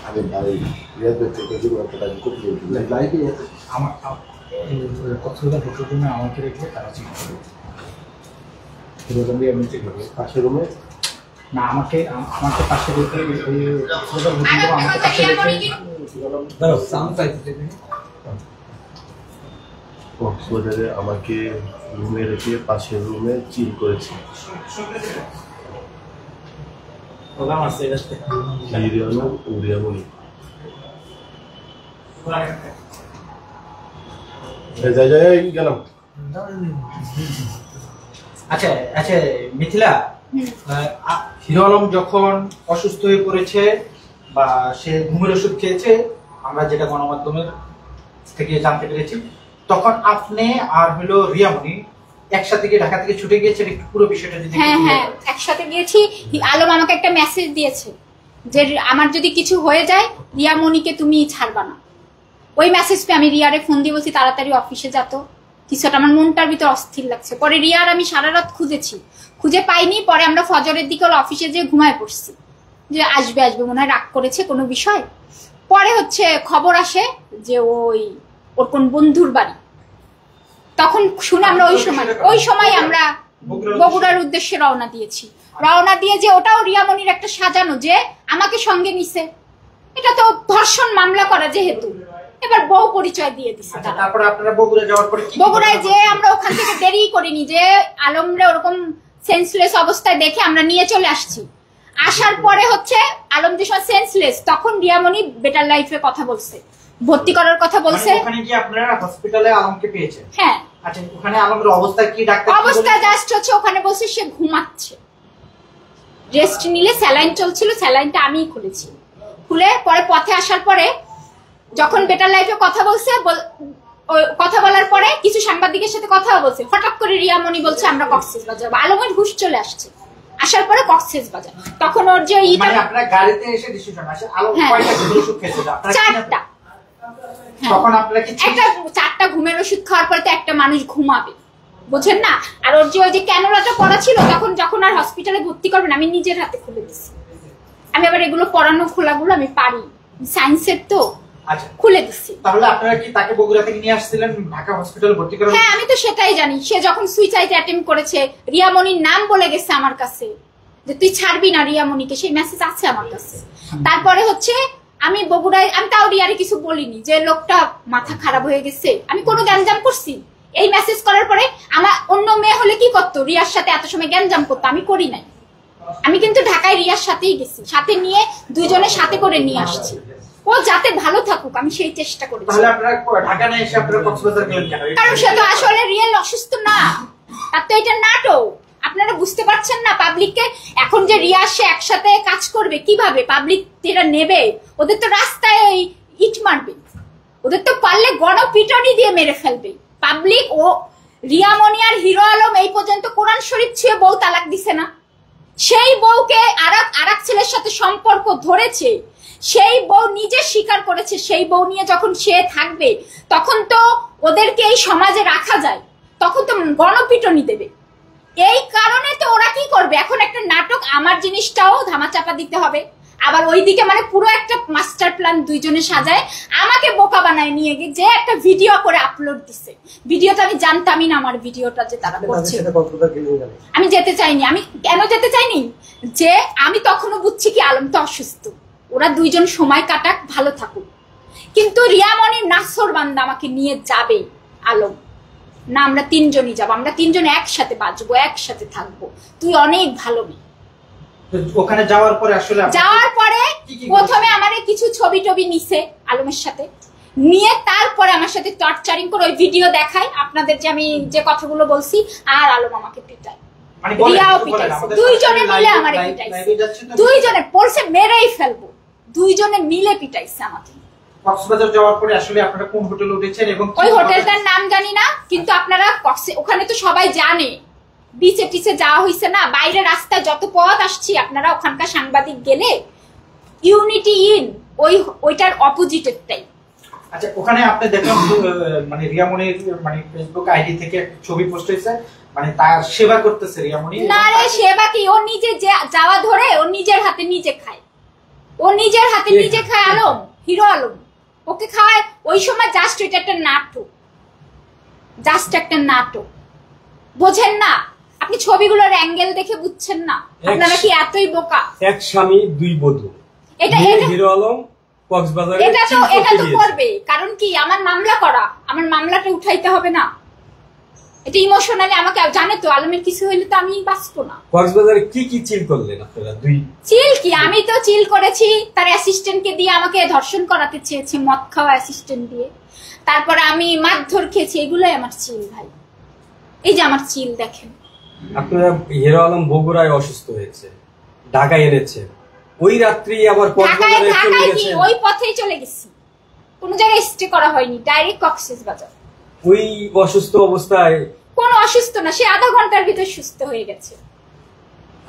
আরে ভাই রিয়াদের থেকে যে একটা টাইম করে দিই লাইভে আমার কক্সবাজার হোটেল রুমে আমাকে রেখে তারা চেক করবে আমি চেক করবো পাশের রুমে না আমাকে পাশে রেখে ওই কক্সবাজার হোটেল রুমে আমাকে পাশে রেখে দাঁড়াও সাউন্ড পাইতে কক্সবাজারে আমাকে রুমে রেখে পাশের রুমে চিল করেছে রিয়ামণি গেলাম। আচ্ছা আচ্ছা মিথিলা, হিরো আলম যখন অসুস্থ হয়ে পড়েছে বা সে ঘুমের ওষুধ খেয়েছে, আমরা যেটা গণমাধ্যমের থেকে জানতে পেরেছি, তখন আপনি আর হলো রিয়ামণি একসাথে গিয়ে ঢাকা থেকে ছুটে গিয়েছেন। একটু পুরো বিষয়টা যদি। হ্যাঁ হ্যাঁ, একসাথে গিয়েছি। আলম আমাকে একটা মেসেজ দিয়েছে যে আমার যদি কিছু হয়ে যায় রিয়ামণিকে তুমি ছাড়বা না। ওই মেসেজ পেয়ে আমি রিয়ারে ফোন দিয়ে বলছি তাড়াতাড়ি অফিসে যেত। কিছুটা আমার মনটার ভিতর অস্থির লাগছে। পরে রিয়ার আমি সারা রাত খুঁজেছি, খুঁজে পাইনি। পরে আমরা ফজরের দিকে অফিসে যেয়ে ঘুমায় পড়ছি যে আসবে আসবে, মনে হয় রাগ করেছে কোনো বিষয়। পরে হচ্ছে খবর আসে যে ওর কোন বন্ধুর বাড়ি। তখন শুনে আমরা ওই সময় আমরা বগুড়ার উদ্দেশ্যে রওনা দিয়েছি। রওনা দিয়ে যে ওটাও রিয়ামণির একটা সাজানো, যে আমাকে সঙ্গে নিছে। এটা তো ধর্ষণ মামলা করা যেহেতু, এবার বউ পরিচয় দিয়ে দিছে। তারপরে আপনারা বগুড়া যাওয়ার পরে বগুড়ায় যে আমরা ওখান থেকে দেরি করিনি, যে আলমরে ওরকম সেন্সলেস অবস্থায় দেখে আমরা নিয়ে চলে আসছি। আসার পরে হচ্ছে আলম যে সময় সেন্সলেস, তখন রিয়ামণি বেটার লাইফে কথা বলছে, ভর্তি করার কথা বলছে। ওখানে কি আপনারা হসপিটালে আলমকে পেয়েছেন? হ্যাঁ। আচ্ছা, ওখানে আলমের অবস্থা কি? ডাক্তার অবস্থা জাস্ট হচ্ছে ওখানে বলছে সে ঘুমাচ্ছে, রেস্ট নিলে। স্যালাইন চলছিল, স্যালাইনটা আমিই খুলেছি। খুলে পরে পথে আসার পরে যখন বেটার লাইফে কথা বলছে, কথা বলার পরে কিছু সাংবাদিকের সাথে কথা বলছে, হঠাৎ করে রিয়ামণি বলছে আমরা কক্সবাজার। আলমের হুশ চলে আসছে। আসার পরে কক্সবাজার, তখন ওর যে মানে আপনারা গাড়িতে এসে ডিসিশন আসে আলম কয়টা ঘুমের ওষুধ খেয়েছে? আপনারা 4টা। তখন আপনারা কি একটা 4টা ঘুমের ওষুধ খাওয়ার পরে তো একটা মানুষ ঘুমাবে, বুঝেন না? আর ওর যে ক্যানোলাটা পড়া ছিল, যখন আর হসপিটালে ভর্তি করবেন আমি নিজের হাতে খুলে দিছি। আমি আবার এগুলো পড়ানো খোলাগুলো আমি পারি, সায়েন্সের তো। আচ্ছা, খুলে দিছি। তাহলে আপনারা কি তাকে বগুড়া থেকে নিয়ে আসছিলেন ঢাকা হসপিটালে ভর্তি করার? হ্যাঁ, আমি তো সেটাই জানি। সে যখন সুইসাইড অ্যাটেম্প করেছে, রিয়ামণির নাম বলে গেছে আমার কাছে যে তুই ছাড়বি না রিয়ামণিকে, সেই মেসেজ আছে আমার কাছে। তারপরে হচ্ছে আমি বগুড়ায়, আমি তাও রিয়ারে কিছু বলিনি যে লোকটা মাথা খারাপ হয়ে গেছে, আমি কোনো গ্যাঞ্জাম করছি। এই মেসেজ করার পরে আমার অন্য মেয়ে হলে কি করতো, রিয়ার সাথে এত সময় গ্যাঞ্জাম করতো, আমি করি নাই। আমি কিন্তু ঢাকায় রিয়ার সাথেই গেছি, সাথে নিয়ে দুইজনের সাথে করে নিয়ে আসছি। ও যাতে ভালো থাকুক আমি সেই চেষ্টা করেছি। তাহলে আপনারা ঢাকা না এসে আপনারা কক্সবাজার গেলেন কেন? কারণ সে তো আসলে রিয়েল অসুস্থ না, তার তো এটা নাটক। আপনারা বুঝতে পারছেন না পাবলিককে। এখন যে রিয়া সে একসাথে কাজ করবে, কিভাবে পাবলিক এরা নেবে? ওদের তো রাস্তায় ইট মারবে, ওদের তো পারলে গণপিটনি দিয়ে মেরে ফেলবে পাবলিক। ও রিয়ামণি আর হিরো আলম এই পর্যন্ত কোরআন শরীফ ছুঁয়ে বউ তালাক দিছে না? সেই বউকে আরেক ছেলের সাথে সম্পর্ক ধরেছে, সেই বউ নিজে স্বীকার করেছে। সেই বউ নিয়ে যখন সে থাকবে তখন তো ওদেরকে এই সমাজে রাখা যায়, তখন তো গণপিটনি দেবে। এই কারণে তো ওরা কি করবে, এখন একটা নাটক। আমার জিনিসটাও ধামাচাপা দিতে হবে, আবার ওইদিকে মানে পুরো একটা মাস্টার প্ল্যান দুইজনে সাজায় আমাকে বোকা বানায় নিয়ে গিয়ে যে একটা ভিডিও করে আপলোড দিছে। ভিডিওটা আমি জানতামই না, আমার ভিডিওটা যে তারা করছে। আমি যেতে চাইনি। আমি কেন যেতে চাইনি, যে আমি তখনও বুঝছি কি আলম তো অসুস্থ, ওরা দুইজন সময় কাটাক, ভালো থাকুক। কিন্তু রিয়ামণির নাসর বান্দা আমাকে নিয়ে যাবে আলম না, আমরা তিনজনই যাবো, আমরা তিনজন একসাথে বাঁচবো, একসাথে থাকবো। তুই অনেক ভালো মেয়ে। ওখানে যাওয়ার পরে আসলে যাওয়ার পরে প্রথমে আমারে কিছু ছবি টবি নিছে আলমের সাথে নিয়ে, তারপরে আমার সাথে টর্চারিং করে ওই ভিডিও দেখায় আপনাদের যে আমি যে কথাগুলো বলছি, আর আলম আমাকে পিটায়, রিয়াও পিটাইছে। দুইজনে মিলে আমারে পিটাইছে, দুইজনে পড়ছে মেরেই ফেলবো, দুইজনে মিলে পিটাইছে আমাকে। কক্সবাজার যাওয়ার পরে আসলে আপনারা কোন হোটেলে উঠেছেন? এবং ওই হোটেলটার নাম জানি না, কিন্তু আপনারা ওখানে তো সবাই জানে, বিচে টিচে যাওয়া হয়েছে না, বাইরে রাস্তায় যত পথ আসছি আপনারা ওখানকার সাংবাদিক গেলে ইউনিটি ইন ওইটার অপোজিটেরটাই। আচ্ছা, ওখানে আপনি দেখলাম মানে রিয়ামণির মানে ফেসবুক আইডি থেকে ছবি পোস্ট হয়েছে মানে তার সেবা করতেছে রিয়ামণি। না রে, সেবা কি? ও নিজে যাওয়া ধরে ও নিজের হাতে নিজে খায়, ও নিজের হাতে নিজে খায়। আলম, হিরো আলম ওকে খাওয়ায়। ওই সময় জাস্ট এটা একটা নাটক, জাস্ট একটা নাটক। বোঝেন না আপনি? ছবিগুলোর অ্যাঙ্গেল দেখে বুঝছেন না? আপনারা কি এতই বোকা? এক স্বামী দুই বধূ, এটা হিরো আলম কক্সবাজারে এটা তো করবে। কারণ কি? আমার মামলা করা, আমার মামলাটা উঠাইতে হবে না? এটা ইমোশনালি আমাকে জানে তো, আলমের কিছু হইলে তো আমি বাঁচবো না। কক্সবাজারে কি কি চিল করলেন আপনারা? দুই চিল কি? আমি তো চিল করেছি তার অ্যাসিস্ট্যান্টকে দিয়ে, আমাকে ধর্ষণ করাতে চেয়েছে মদ খাওয়া অ্যাসিস্ট্যান্ট দিয়ে। তারপরে আমি মারধর খেয়েছি, এগুলোই আমার চিল ভাই। এই যে আমার চিল দেখেন। আপনারা হিরো আলম বগুড়ায় অসুস্থ হয়েছে, ঢাকায় এনেছে, ওই রাত্রি আবার কক্সবাজারে চলে গেছে। ওই পথেই চলে গেছি, কোনো জায়গায় স্টে করা হয়নি, ডাইরেক্ট কক্সবাজার। ওই অসুস্থ অবস্থায়? কোন অসুস্থ না, সে আধা ঘন্টার ভিতর সুস্থ হয়ে গেছে।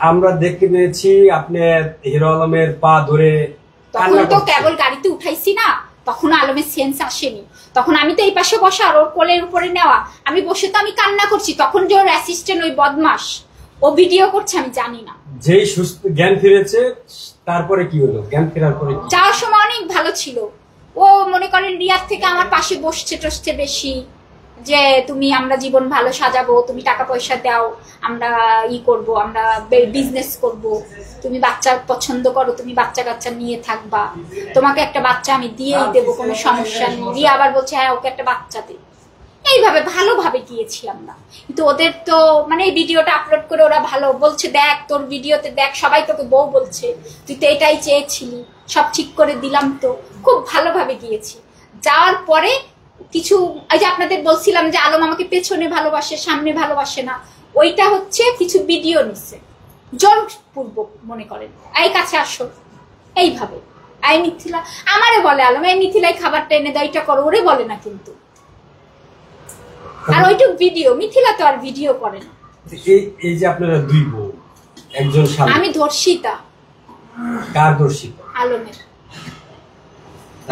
আমরা দেখতে পেয়েছি আপনি হিরো আলমের পা ধরে তখন তো কেবল গাড়িতে উঠাইছি না, তখন আলমের সেন্স আসেনি। তখন আমি তো এই পাশে বসা আর ওর কোলের উপরে নেওয়া, আমি বসে তো আমি কান্না করছি। তখন যে ওর অ্যাসিস্ট্যান্ট ওই বদমাস ও ভিডিও করছে আমি জানি না। যেই সুস্থ জ্ঞান ফিরেছে তারপরে কি হলো? জ্ঞান ফেরার পরে যাওয়ার সময় অনেক ভালো ছিল। ও মনে করেন রিয়াদ থেকে আমার পাশে বসছে টসছে বেশি, যে তুমি আমরা জীবন ভালো সাজাবো, তুমি টাকা পয়সা দাও, আমরা করব, আমরা বিজনেস করব, তুমি বাচ্চা পছন্দ করো, তুমি বাচ্চা কাচ্চা নিয়ে থাকবা, তোমাকে একটা বাচ্চা আমি দিয়েই দেবো, কোনো সমস্যা নেই। রিয়া আবার বলছে হ্যাঁ ওকে একটা বাচ্চা দে। এইভাবে ভালোভাবে গিয়েছি আমরা। কিন্তু ওদের তো মানে এই ভিডিওটা আপলোড করে ওরা ভালো বলছে, দেখ তোর ভিডিওতে দেখ সবাই তোকে বউ বলছে, তুই তো এটাই চেয়েছিলি, সব ঠিক করে দিলাম। তো খুব ভালোভাবে গিয়েছি। যাওয়ার পরে কিছু এই যে আপনাদের বলছিলাম যে আলম আমাকে পেছনে ভালোবাসে সামনে ভালোবাসে না, ওইটা হচ্ছে কিছু ভিডিও নিচ্ছে জোরপূর্বক, মনে করেন এই কাছে আসো এইভাবে। এই মিথিলা আমারে বলে আলম এই মিথিলাই খাবারটা এনে দাও, এটা করো, ওরে বলে না কিন্তু। আর ওইটুক ভিডিও, মিথিলা তো আর ভিডিও করে না। এই যে আপনারা দুই বউ, একজন স্বামী, আমি ধর্ষিতা। কার ধর্ষিতা? আলমের।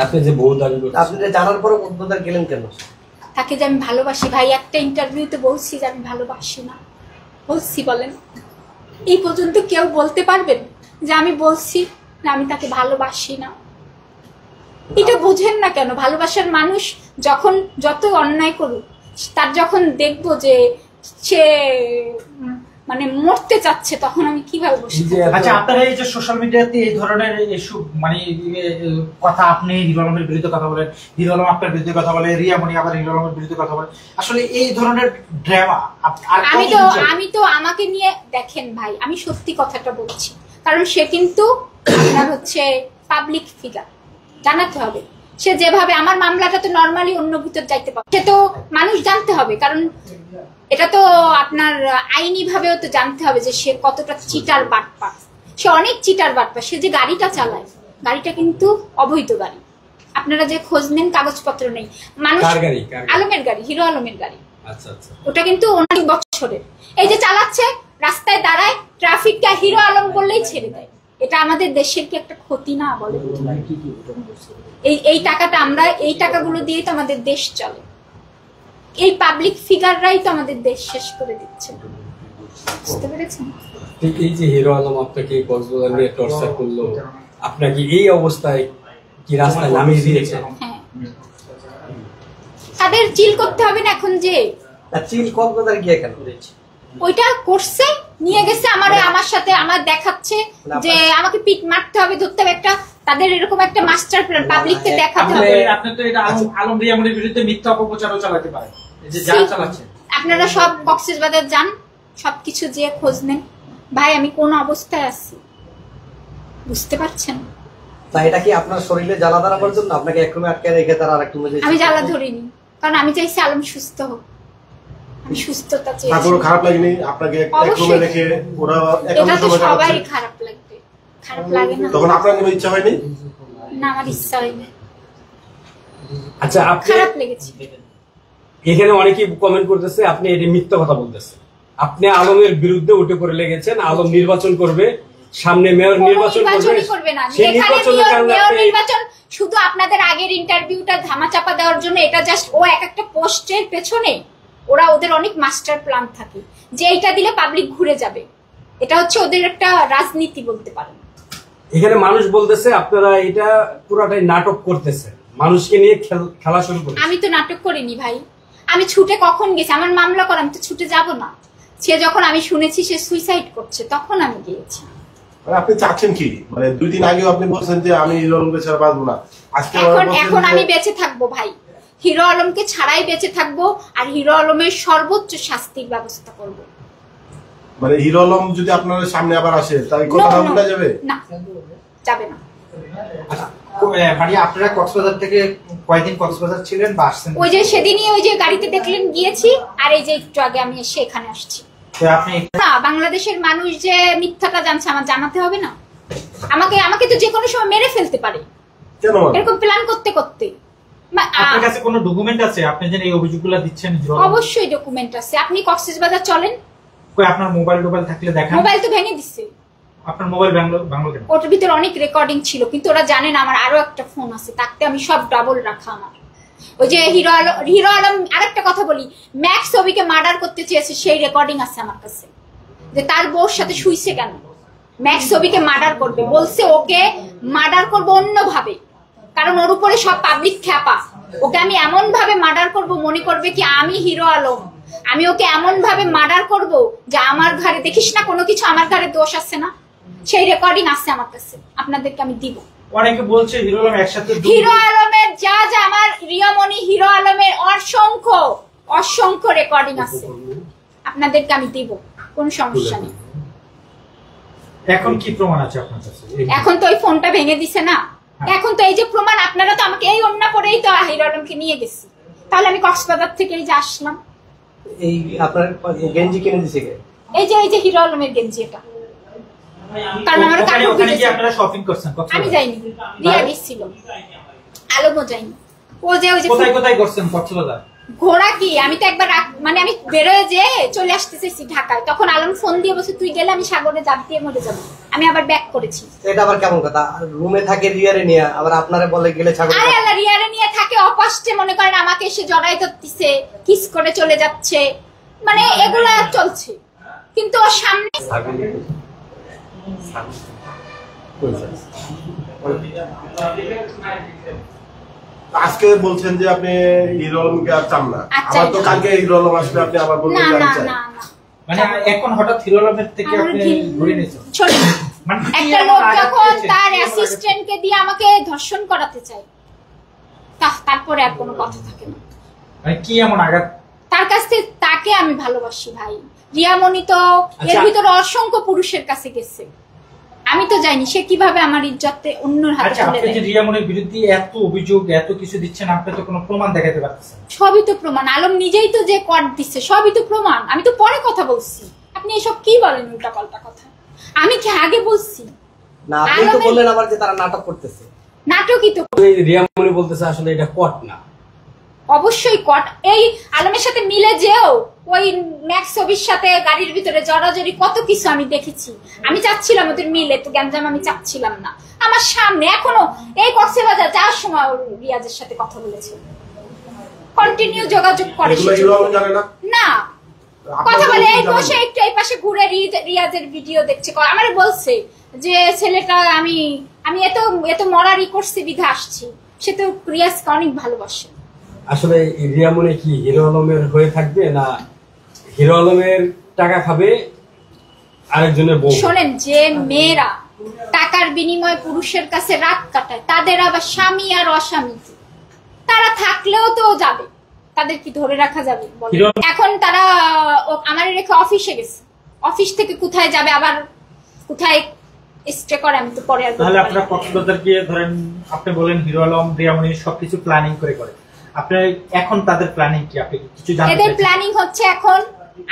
আপনি যে বউ দাবি করছেন, আপনি জানার পরে কক্সবাজার গেলেন কেন? তাকে যে আমি ভালোবাসি ভাই, একটা ইন্টারভিউতে বলছি যে আমি ভালোবাসি না, বলছি বলেন? এই পর্যন্ত কেউ বলতে পারবেন যে আমি বলছি না আমি তাকে ভালোবাসি না? এটা বোঝেন না কেন? ভালোবাসার মানুষ যখন যত অন্যায় করুক, তার যখন দেখবো যে সে মানে মরতে চাচ্ছে, তখন আমি কিভাবে বসে? আচ্ছা, আপনারা এই যে সোশ্যাল মিডিয়াতে এই ধরনের এসব মানে কথা, আপনি হিরো আলমের বিরুদ্ধে কথা বলেন, হিরো আলম আপনার বিরুদ্ধে কথা বলে, রিয়ামণি আবার হিরো আলমের বিরুদ্ধে কথা বলে, আসলে এই ধরনের ড্রামা আমি তো আমাকে নিয়ে দেখেন ভাই, আমি সত্যি কথাটা বলছি, কারণ সে কিন্তু আপনার হচ্ছে পাবলিক ফিগার, জানাতে হবে। সে যেভাবে আমার মামলাটা তো নর্মালি অন্য ভিতর যাইতে পারে, সে তো মানুষ জানতে হবে, কারণ এটা তো আপনার আইনি ভাবেও তো জানতে হবে যে সে কতটা চিটার বাটপা। সে অনেক চিটার বাটপা। সে যে গাড়িটা চালায়, গাড়িটা কিন্তু অবৈধ গাড়ি। আপনারা যে খোঁজ নেন কাগজপত্র নেই। মানুষ আলমের গাড়ি, হিরো আলমের গাড়ি, ওটা কিন্তু অনেক বছরের। এই যে চালাচ্ছে, রাস্তায় দাঁড়ায়, ট্রাফিকটা হিরো আলম বললেই ছেড়ে দেয়। এটা আমাদের দেশের কি একটা ক্ষতি না বলে? এই টাকাটা আমরা, এই টাকাগুলো দিয়ে তো আমাদের দেশ চলে। এই পাবলিক ফিগাররাই তো আমাদের দেশ শেষ করে দিচ্ছে, বুঝতে পেরেছেন? এই যে হিরো আলম আপনাকে কক্সবাজার নিয়ে টর্চার করলো, আপনাকে এই অবস্থায় কি রাস্তায় নামিয়ে দিয়েছে? হ্যাঁ, তাদের চিল করতে হবে না এখন। যে চিল কক্সবাজার গিয়ে কেন ওইটা করছে, নিয়ে গেছে আমারে, আমার সাথে আমার দেখাচ্ছে যে আমাকে পিট মারতে হবে, ধরতে হবে, একটা তাদের এরকম একটা মাস্টার প্ল্যান পাবলিককে দেখাতে হবে। আপনি তো এটা আলম রিয়ামণির বিরুদ্ধে মিথ্যা অপপ্রচারও চালাতে পারেন, যে যা চালাচ্ছেন। আপনারা সব কক্সবাজার যান, সবকিছু যে খোঁজ নেন ভাই, আমি কোন অবস্থায় আছি বুঝতে পারছেন? তা এটা কি আপনার শরীরে জ্বালা ধরাবার জন্য আপনাকে এক রুমে আটকে রেখে তারা আরেক রুমে? আমি জ্বালা ধরিনি, কারণ আমি চাইছি আলম সুস্থ হোক। আমি সুস্থতা চাই। তারপরে খারাপ লাগেনি আপনাকে এক রুমে রেখে? ওরা এটা তো সবাই খারাপ লাগবে, খারাপ লাগে না? তখন আপনার কোনো ইচ্ছা হয়নি? না, আমার ইচ্ছা হয়নি। আচ্ছা, আপনি খারাপ লেগেছে। এখানে অনেকেই কমেন্ট করতেছে আপনি এটি মিথ্যা কথা বলতেছেন। আপনি আলমের বিরুদ্ধে উঠে পড়ে লেগেছেন, আলম নির্বাচন করবে, সামনে মেয়র নির্বাচন করবে না, সেই নির্বাচনের কারণে নির্বাচন শুধু আপনাদের আগের ইন্টারভিউটা ধামাচাপা দেওয়ার জন্য। এটা জাস্ট ও এক একটা পোস্টের পেছনে ওরা, ওদের অনেক মাস্টার প্ল্যান থাকে। যে এইটা দিলে পাবলিক ঘুরে যাবে। এটা হচ্ছে ওদের একটা রাজনীতি বলতে পারেন। এখানে মানুষ বলতেছে আপনারা এটা পুরাটাই নাটক করতেছে, মানুষকে নিয়ে খেলা শুরু করে। আমি তো নাটক করিনি ভাই, আমি ছুটে কখন গেছি, আমার মামলা করা, আমি তো ছুটে যাব না। সে যখন আমি শুনেছি সে সুইসাইড করছে তখন আমি গিয়েছি। আপনি চাচ্ছেন কি? মানে 2 দিন আগেও আপনি বলছেন যে আমি হিরো আলমকে ছাড়া বাঁচবো না, আজকে এখন আমি বেঁচে থাকবো ভাই, হিরো আলমকে ছাড়াই বেঁচে থাকবো, আর হিরো আলমের সর্বোচ্চ শাস্তির ব্যবস্থা করব। মানে হিরো আলম যদি আপনার সামনে আবার আসে তাই কথা বলা যাবে না? যাবে না। মানে আপনারা কক্সবাজার থেকে কয়দিন কক্সবাজার ছিলেন বা আসছেন? ওই যে সেদিনই ওই যে গাড়িতে দেখলেন গিয়েছি, আর এই যে একটু আগে আমি এসে এখানে আসছি। আপনি না, বাংলাদেশের মানুষ যে মিথ্যাটা জানছে আমার জানাতে হবে না? আমাকে তো যে কোনো সময় মেরে ফেলতে পারে, কেন? এরকম প্ল্যান করতে করতে। আপনার কাছে কোনো ডকুমেন্ট আছে আপনি যে এই অভিযোগগুলো দিচ্ছেন? অবশ্যই ডকুমেন্ট আছে। আপনি কক্সবাজার চলেন, কই আপনার মোবাইল থাকলে দেখান। মোবাইল তো ভেঙে দিচ্ছে। আপনার মোবাইল ভাঙলো কেন? ওটার ভিতরে অনেক রেকর্ডিং ছিল, কিন্তু ওরা জানে না আমার আরো একটা ফোন আছে, তাতে আমি সব ডাবল রাখা। আমার ওই যে হিরো আলম আরেকটা কথা বলি, ম্যাক্স ছবিকে মার্ডার করতে চেয়েছে, সেই রেকর্ডিং আছে আমার কাছে, যে তার বউর সাথে শুইছে কেন। ম্যাক্স ছবিকে মার্ডার করবে বলছে, ওকে মার্ডার করবো অন্যভাবে, কারণ ওর উপরে সব পাবলিক খ্যাপা। ওকে আমি এমন ভাবে মার্ডার করব, মনে করবে কি আমি হিরো আলম। আমি ওকে এমন ভাবে মার্ডার করব যে আমার ঘরে, দেখিস না কোনো কিছু আমার ঘরে দোষ আছে না, সেই রেকর্ডিং আছে আমার কাছে, আপনাদেরকে আমি দিব। অনেকে বলছে হিরো আলম একসাথে, হিরো আলমের যা আমার রিয়ামণি হিরো আলমের অসংখ্য রেকর্ডিং আছে, আপনাদেরকে আমি দিব, কোন সমস্যা নেই। এখন কি প্রমাণ আছে আপনার কাছে? এখন তো ওই ফোনটা ভেঙে দিছে না, এখন তো এই যে প্রমাণ, আপনারা তো আমাকে এই ওন্না পরেই তো হিরো আলমকে নিয়ে গেছি, তাহলে আমি কক্সবাজার থেকে এই যে আসলাম। এই আপনার গেঞ্জি কিনে দিছে কে? এই যে হিরো আলমের গেঞ্জি এটা, কারণ আমার ওখানে কি আপনারা শপিং করছেন? আমি যাইনি, রিয়া গেছিল, আলমও যাইনি। ও যে কোথায় করছেন কক্সবাজার? ঘোড়া কি, আমি তো একবার মানে আমি বেরোয় যে চলে আসতে চাইছি ঢাকায়, তখন আলম ফোন দিয়ে বলছে তুই গেলে আমি সাগরে জাপ দিয়ে মরে যাবো, আমি আবার ব্যাক করেছি। এটা আবার কেমন কথা? রুমে থাকে রিয়ারে নিয়ে, আবার আপনারে বলে গেলে সাগরে। আরে আল্লাহ, রিয়ারে নিয়ে থাকে অকষ্টে, মনে করেন আমাকে এসে জড়াই ধরতেছে, কিস করে চলে যাচ্ছে, মানে এগুলা চলছে, কিন্তু ওর সামনে আজকে বলছেন যে আপনি হিরো আলমকে আর চান না, আচ্ছা, আবার তো কালকে হিরো আলম আসবে আপনি আবার বলবেন না যে না আমি চাই। না মানে এখন হঠাৎ হিরো আলমের থেকে আপনি ঘুরে নিয়েছেন? মানে একটা লোক যখন তার অ্যাসিস্ট্যান্টকে দিয়ে আমাকে ধর্ষণ করাতে চায়, তারপরে আর কোনো কথা থাকে না। মানে কি এমন আঘাত? তার কাছ থেকে তাকে আমি ভালোবাসি ভাই। রিয়ামণি তো এর ভিতরে অসংখ্য পুরুষের কাছে গেছে, আমি তো জানি সে কিভাবে আমার ইজ্জতে অন্যর হাতে তুলে আপনি যে দেয়। রিয়ামণির বিরুদ্ধে এত অভিযোগ, এত কিছু দিচ্ছেন, আপনি তো কোনো প্রমাণ দেখাতে পারতেছেন? সবই তো প্রমাণ, আলম নিজেই তো যে কট দিচ্ছে, সবই তো প্রমাণ। আমি তো পরে কথা বলছি, আপনি এসব কি বলেন উল্টা পাল্টা কথা? আমি কি আগে বলছি? না, আপনি তো বললেন আবার যে তারা নাটক করতেছে। নাটকই তো। রিয়ামণি বলতেছে আসলে এটা কট না। অবশ্যই কট। এই আলমের সাথে মিলে যেও ওই ম্যাক্স ছবির সাথে গাড়ির ভিতরে জড়াজড়ি কত কিছু আমি দেখেছি। আমি চাচ্ছিলাম ওদের মিলে তো গ্যাঞ্জাম, আমি চাচ্ছিলাম না। আমার সামনে এখনো এই কক্সবাজার যাওয়ার সময় রিয়াজের সাথে কথা বলেছে, কন্টিনিউ যোগাযোগ করে। না কথা বলে, এই বসে একটু এই পাশে ঘুরে রিয়াজের ভিডিও দেখছে, আমার বলছে যে ছেলেটা আমি এত মরারি করছি বিধা আসছি। সে তো রিয়াজকে অনেক ভালোবাসে। আসলে রিয়ামণি কি হিরো আলমের হয়ে থাকবে, না হিরো আলমের টাকা খাবে আরেকজনের বউ? শোনেন, যে মেয়েরা টাকার বিনিময়ে পুরুষের কাছে রাত কাটায়, তাদের আবার স্বামী আর অস্বামী, তারা থাকলেও তো যাবে, তাদের কি ধরে রাখা যাবে? এখন তারা আমার রেখে অফিসে গেছে, অফিস থেকে কোথায় যাবে, আবার কোথায় স্টে করে আমি তো পরে আর। তাহলে আপনারা কক্সবাজার গিয়ে ধরেন, আপনি বলেন হিরো আলম রিয়ামণি সবকিছু প্ল্যানিং করে আপনার এখন তাদের প্ল্যানিং কি? আপনি কিছু জানেন? এদের প্ল্যানিং হচ্ছে এখন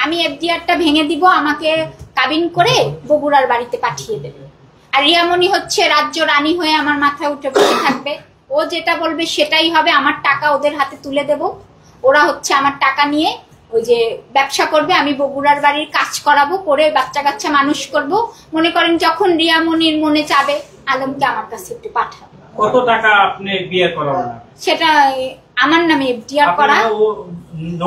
আমি এফডিআরটা ভেঙে দিব, আমাকে কাবিন করে বগুড়ার বাড়িতে পাঠিয়ে দেবে। আর রিয়ামণি হচ্ছে রাজ্য রানী হয়ে আমার মাথায় উঠে বসে থাকবে, ও যেটা বলবে সেটাই হবে। আমার টাকা ওদের হাতে তুলে দেব, ওরা হচ্ছে আমার টাকা নিয়ে ওই যে ব্যবসা করবে, আমি বগুড়ার বাড়ির কাজ করাবো, করে বাচ্চা কাচ্চা মানুষ করব। মনে করেন যখন রিয়ামণির মনে চাবে আলমকে আমার কাছে একটু পাঠাবো। কত টাকা আপনি বিয়ে করাবেন? সেটা আমার নামে এফডিআর করা,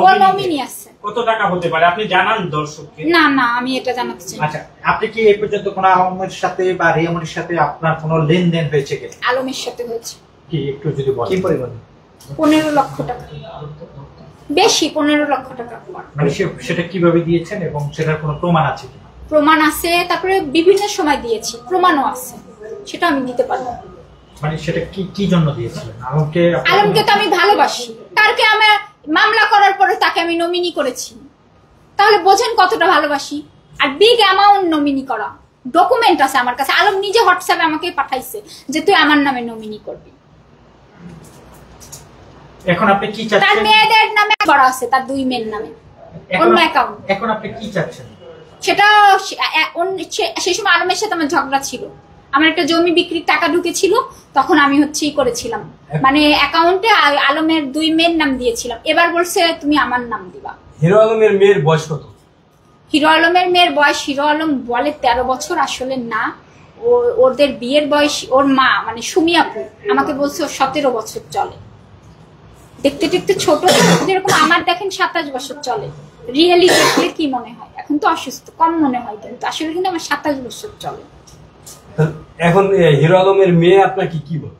ও নমিনি আছে। কত টাকা হতে পারে আপনি জানান দর্শককে? না না, আমি এটা জানাতে চাই না। আচ্ছা, আপনি কি এই পর্যন্ত কোনো আলমের সাথে বা রিয়ামনির সাথে আপনার কোনো লেনদেন হয়েছে কি? আলমের সাথে হয়েছে। কি একটু যদি বলেন। কি পরিমাণে? 15 লক্ষ টাকা, বেশি 15 লক্ষ টাকা। মানে সেটা কিভাবে দিয়েছেন এবং সেটার কোনো প্রমাণ আছে কি? প্রমাণ আছে, তারপরে বিভিন্ন সময় দিয়েছি, প্রমাণও আছে, সেটা আমি দিতে পারবো। মানে সেটা কি কি জন্য দিয়েছিলেন আলমকে? আলমকে তো আমি ভালোবাসি, তারকে আমার মামলা করার পরে তাকে আমি নমিনি করেছি, তাহলে বোঝেন কতটা ভালোবাসি। আর বিগ অ্যামাউন্ট নমিনি করা ডকুমেন্ট আছে আমার কাছে, আলম নিজে হোয়াটসঅ্যাপে আমাকে পাঠাইছে যে তুই আমার নামে নমিনি করবি। এখন আপনি কি তার চাচ্ছেন? মেয়েদের নামে করা আছে, তার 2 মেয়ের নামে অন্য অ্যাকাউন্ট। এখন আপনি কি চাচ্ছেন? সেটা সেই সময় আলমের সাথে আমার ঝগড়া ছিল, আমার একটা জমি বিক্রির টাকা ঢুকেছিল, তখন আমি ই করেছিলাম, মানে অ্যাকাউন্টে আলমের 2 মেয়ের নাম দিয়েছিলাম। এবার বলছে তুমি আমার নাম দিবা। হিরো আলমের মেয়ের বয়স কত? হিরো আলমের মেয়ের বয়স, হিরো আলম বলে 13 বছর, আসলে না, ওদের বিয়ের বয়স, ওর মা মানে সুমি আপু আমাকে বলছে ওর 17 বছর চলে। দেখতে দেখতে ছোট, যেরকম আমার দেখেন 27 বছর চলে। রিয়েলি দেখলে কি মনে হয়? এখন তো অসুস্থ, কম মনে হয়, কিন্তু আসলে কিন্তু আমার 27 বছর চলে। এখন হিরো আলমের মেয়ে আপনাকে কি বলে?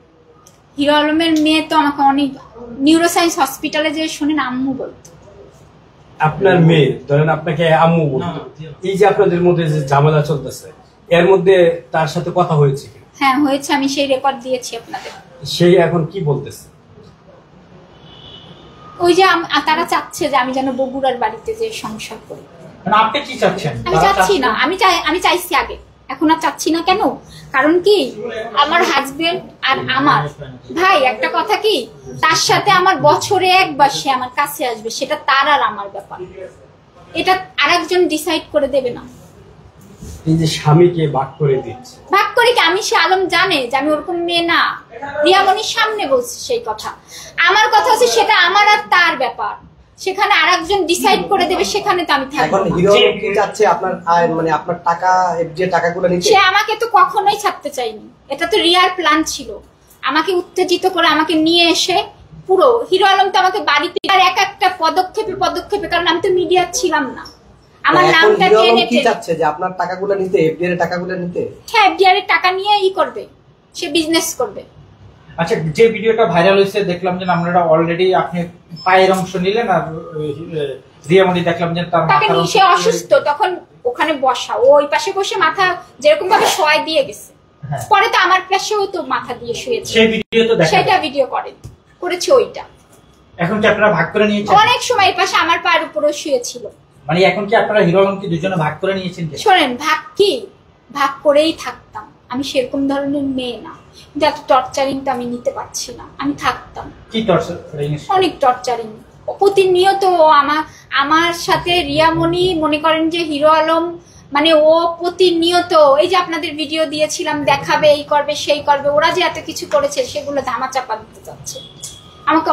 হিরো আলমের মেয়ে তো আমাকে অনেক নিউরোসায়েন্স হসপিটালে যে শুনেন আম্মু বলতো। আপনার মেয়ে ধরেন আপনাকে আম্মু বলতো, এই যে আপনাদের মধ্যে যে ঝামেলা চলতেছে এর মধ্যে তার সাথে কথা হয়েছে কি? হ্যাঁ হয়েছে, আমি সেই রেকর্ড দিয়েছি আপনাদের। সেই এখন কি বলতেছে? ওই যে তারা চাচ্ছে যে আমি যেন বগুড়ার বাড়িতে যে সংসার করি। মানে আপনি কি চাচ্ছেন? আমি চাচ্ছি না, আমি চাইছি আগে, এখন আর চাচ্ছি না। কেন? কারণ কি, আমার হাজবেন্ড আর আমার ভাই, একটা কথা কি, তার সাথে আমার বছরে একবার সে আমার কাছে আসবে, সেটা তার আর আমার ব্যাপার, এটা আরেকজন ডিসাইড করে দেবে না। এই যে স্বামীকে ভাগ করে দিচ্ছে, ভাগ করি কি, আমি সে আলম জানে যে আমি ওরকম মেয়ে না, রিয়ামনির সামনে বলছি সেই কথা। আমার কথা হচ্ছে সেটা আমার আর তার ব্যাপার, সেখানে আরেকজন ডিসাইড করে দেবে, সেখানে তো আমি থাকবো এখন না। হিরো কি চাচ্ছে আপনার মানে আপনার টাকা, যে টাকাগুলো নিতে? সে আমাকে তো কখনোই ছাড়তে চাইনি, এটা তো রিয়াল প্ল্যান ছিল, আমাকে উত্তেজিত করে আমাকে নিয়ে এসে পুরো হিরো আলম তো আমাকে বাড়িতে আর এক একটা পদক্ষেপে, কারণ আমি তো মিডিয়া ছিলাম না, আমার নামটা টেনে কি চাচ্ছে যে আপনার টাকাগুলো নিতে, এফডিআর এর টাকাগুলো নিতে? হ্যাঁ, এফডিআর এর টাকা নিয়ে করবে, সে বিজনেস করবে। আচ্ছা, যে ভিডিওটা ভাইরাল হয়েছে দেখলাম যে আমরা অলরেডি আপনি পায়ের অংশ নিলেন, আর রিয়ামনি দেখলাম যে তার তাকে মাথার সে অসুস্থ, তখন ওখানে বসা, ও ওই পাশে বসে মাথা যেরকম ভাবে শোয়াই দিয়ে গেছে, হ্যাঁ। পরে তো আমার পাশেও তো মাথা দিয়ে শুয়েছে, সেই ভিডিও তো দেখা সেটা ভিডিও করেছে ওইটা। এখন কি আপনারা ভাগ করে নিয়েছেন? অনেক সময় এই পাশে আমার পায়ের উপরেও শুয়েছিল। মানে এখন কি আপনারা হিরো আলমকে দুজনে ভাগ করে নিয়েছেন? শোনেন, ভাগ করেই থাকতাম, আমি সেরকম ধরনের মেয়ে না, কিন্তু এত টর্চারিং তো আমি নিতে পারছি না, আমি থাকতাম। কি টর্চার? অনেক টর্চারিং, প্রতিনিয়ত আমার সাথে রিয়ামনি, মনে করেন যে হিরো আলম, মানে ও প্রতিনিয়ত, এই যে আপনাদের ভিডিও দিয়েছিলাম, দেখাবে, এই করবে সেই করবে, ওরা যে এত কিছু করেছে সেগুলো ধামাচাপা দিতে যাচ্ছে, আমাকে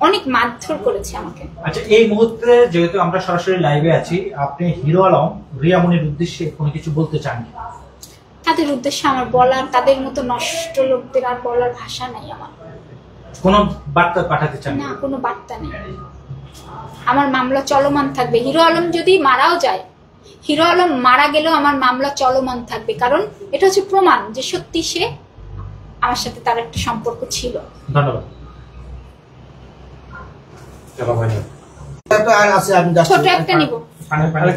অনেক মারধর করেছে আমাকে। আচ্ছা, এই মুহূর্তে যেহেতু আমরা সরাসরি লাইভে আছি, আপনি হিরো আলম রিয়ামনির উদ্দেশ্যে কোনো কিছু বলতে চান? তাদের উদ্দেশ্যে আমার বলার, তাদের মতো নষ্ট লোকদের আর বলার ভাষা নাই আমার। কোনো বার্তা পাঠাতে চান? না, কোনো বার্তা নেই। আমার মামলা চলমান থাকবে, হিরো আলম যদি মারাও যায়, হিরো আলম মারা গেলেও আমার মামলা চলমান থাকবে, কারণ এটা হচ্ছে প্রমাণ যে সত্যি সে আমার সাথে তার একটা সম্পর্ক ছিল। ধন্যবাদ। আছে, আমি ছোট একটা নিব। পানি